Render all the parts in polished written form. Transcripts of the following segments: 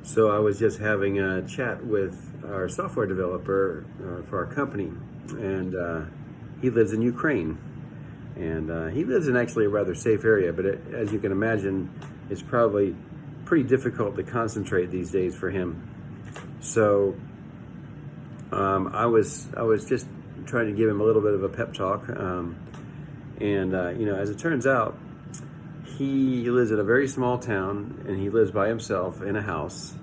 So I was just having a chat with our software developer for our company, and he lives in Ukraine, and he lives in actually a rather safe area. But as you can imagine, it's probably pretty difficult to concentrate these days for him. So I was just trying to give him a little bit of a pep talk, and as it turns out, he lives in a very small town, and he lives by himself in a house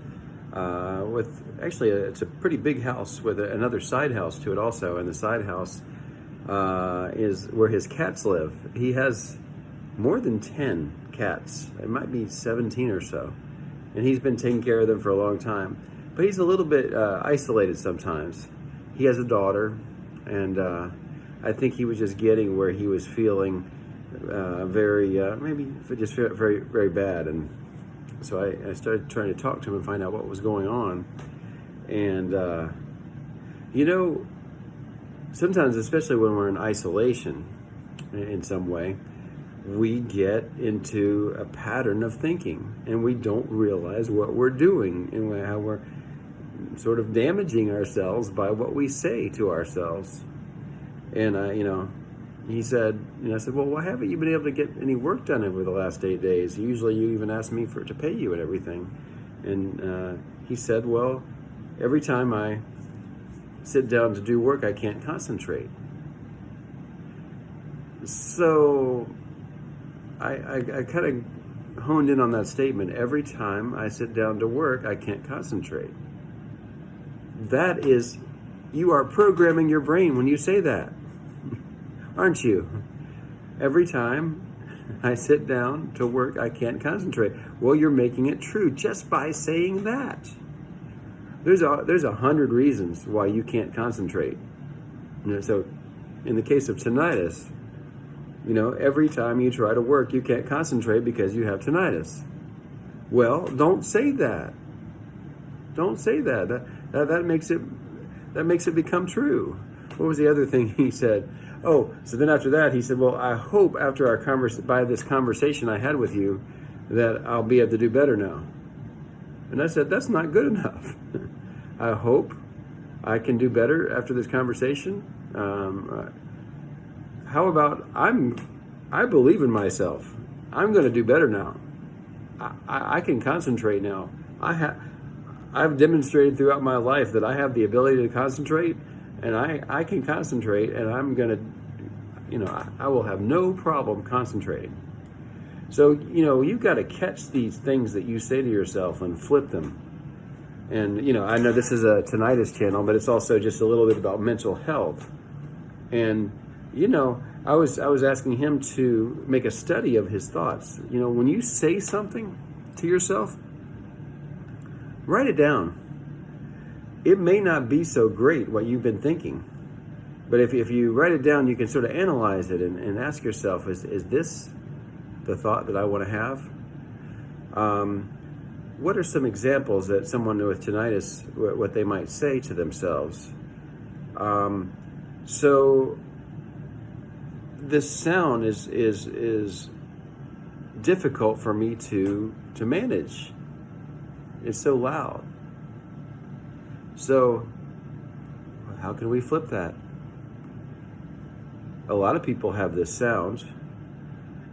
with actually it's a pretty big house with another side house to it also, and the side house is where his cats live. He has more than 10 cats. It might be 17 or so, and he's been taking care of them for a long time. But he's a little bit isolated sometimes. He has a daughter, and I think he was just getting where he was feeling maybe just very, very bad. And so I started trying to talk to him and find out what was going on. And, sometimes, especially when we're in isolation in some way, we get into a pattern of thinking, and we don't realize what we're doing and how we're sort of damaging ourselves by what we say to ourselves. And, he said, I said, well, why haven't you been able to get any work done over the last 8 days? Usually you even ask me to pay you and everything. And he said, well, every time I sit down to do work, I can't concentrate. So I kind of honed in on that statement. Every time I sit down to work, I can't concentrate. That is, you are programming your brain when you say that, aren't you? Every time I sit down to work, I can't concentrate. Well, you're making it true just by saying that. There's 100 reasons why you can't concentrate. So in the case of tinnitus, every time you try to work, you can't concentrate because you have tinnitus. Well, don't say that. Don't say that. That makes it become true. What was the other thing he said? Oh, so then after that, he said, well, I hope after by this conversation I had with you that I'll be able to do better now. And I said, that's not good enough. I hope I can do better after this conversation. How about I believe in myself. I'm going to do better now. I can concentrate now. I've demonstrated throughout my life that I have the ability to concentrate, and I can concentrate, and I'm going to, I will have no problem concentrating. So, you've got to catch these things that you say to yourself and flip them. And, I know this is a tinnitus channel, but it's also just a little bit about mental health. And, I was asking him to make a study of his thoughts. When you say something to yourself, write it down. It may not be so great what you've been thinking, but if you write it down, you can sort of analyze it and ask yourself, is this the thought that I want to have? What are some examples that someone with tinnitus, what they might say to themselves? So this sound is difficult for me to manage. It's so loud. So how can we flip that? A lot of people have this sound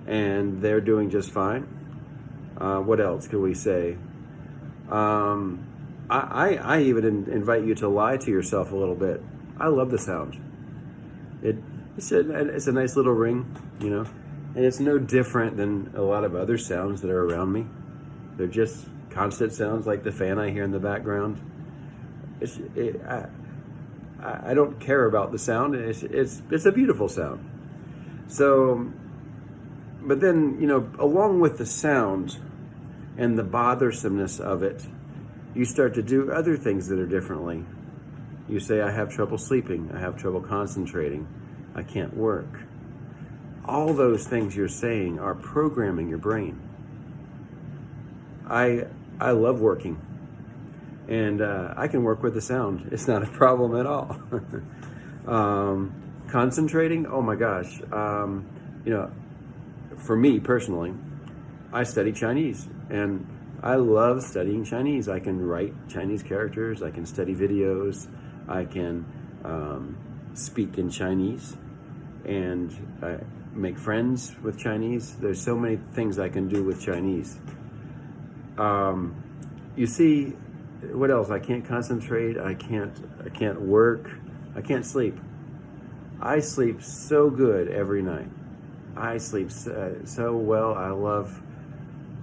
and they're doing just fine. What else can we say? I even invite you to lie to yourself a little bit. I love the sound. It's a nice little ring, and it's no different than a lot of other sounds that are around me. They're just constant sounds like the fan I hear in the background. I don't care about the sound. It's a beautiful sound. So, but then, along with the sound and the bothersomeness of it, you start to do other things that are differently. You say, I have trouble sleeping. I have trouble concentrating. I can't work. All those things you're saying are programming your brain. I love working, and I can work with the sound. It's not a problem at all. Concentrating, oh my gosh. For me personally, I study Chinese, and I love studying Chinese. I can write Chinese characters. I can study videos. I can speak in Chinese, and I make friends with Chinese. There's so many things I can do with Chinese. You see, what else? I can't concentrate. I can't work. I can't sleep. I sleep so good every night. I sleep so well. I love,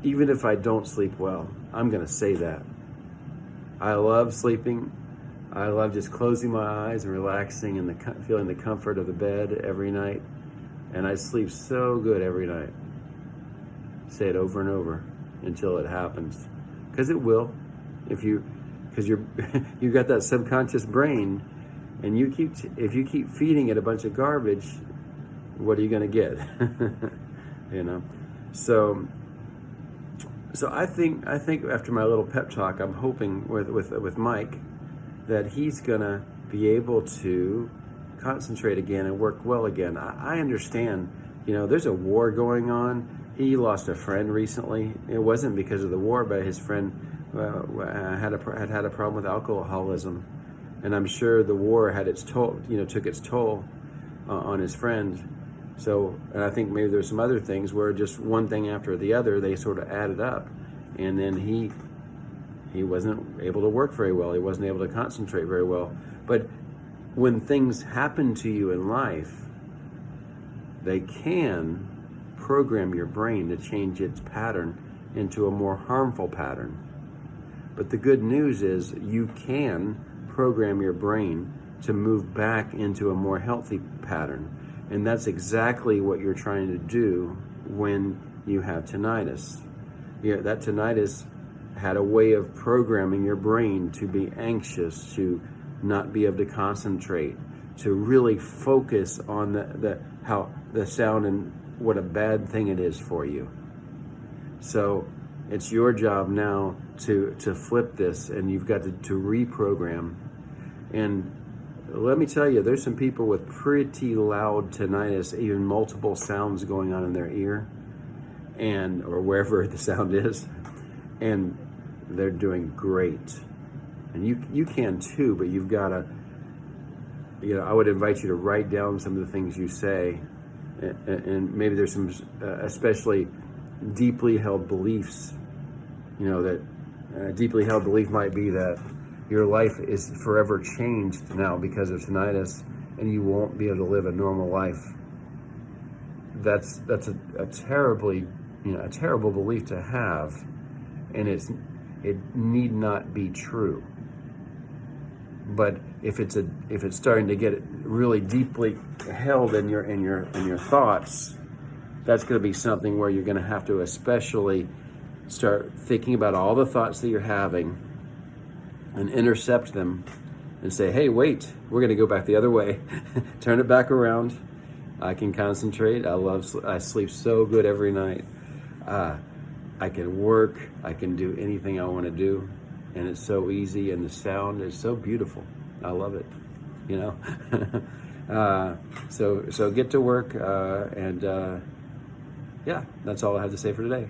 even if I don't sleep well, I'm going to say that. I love sleeping. I love just closing my eyes and relaxing and feeling the comfort of the bed every night. And I sleep so good every night. Say it over and over until it happens. Because it will. Because you've got that subconscious brain, and if you keep feeding it a bunch of garbage, what are you going to get? You know. So I think after my little pep talk, I'm hoping with Mike that he's going to be able to concentrate again and work well again. I understand. You know, there's a war going on. He lost a friend recently. It wasn't because of the war, but his friend had a problem with alcoholism, and I'm sure the war had its toll. You know, took its toll on his friend. So, and I think maybe there's some other things where just one thing after the other, they sort of added up, and then he wasn't able to work very well. He wasn't able to concentrate very well. But when things happen to you in life, they can program your brain to change its pattern into a more harmful pattern. But the good news is you can program your brain to move back into a more healthy pattern. And that's exactly what you're trying to do when you have tinnitus. That tinnitus had a way of programming your brain to be anxious, to not be able to concentrate, to really focus on the sound and what a bad thing it is for you. So it's your job now to flip this, and you've got to reprogram. And let me tell you, there's some people with pretty loud tinnitus, even multiple sounds going on in their ear, or wherever the sound is, and they're doing great. And you can too, but you've got to, I would invite you to write down some of the things you say, and maybe there's some especially deeply held beliefs, that deeply held belief might be that your life is forever changed now because of tinnitus, and you won't be able to live a normal life. That's a terribly, a terrible belief to have, and it need not be true. But if it's starting to get really deeply held in your thoughts, that's going to be something where you're going to have to especially start thinking about all the thoughts that you're having and intercept them and say, hey, wait, we're going to go back the other way. Turn it back around. I can concentrate. I sleep so good every night. I can work. I can do anything I want to do. And it's so easy, and the sound is so beautiful. I love it, So get to work, and yeah, that's all I have to say for today.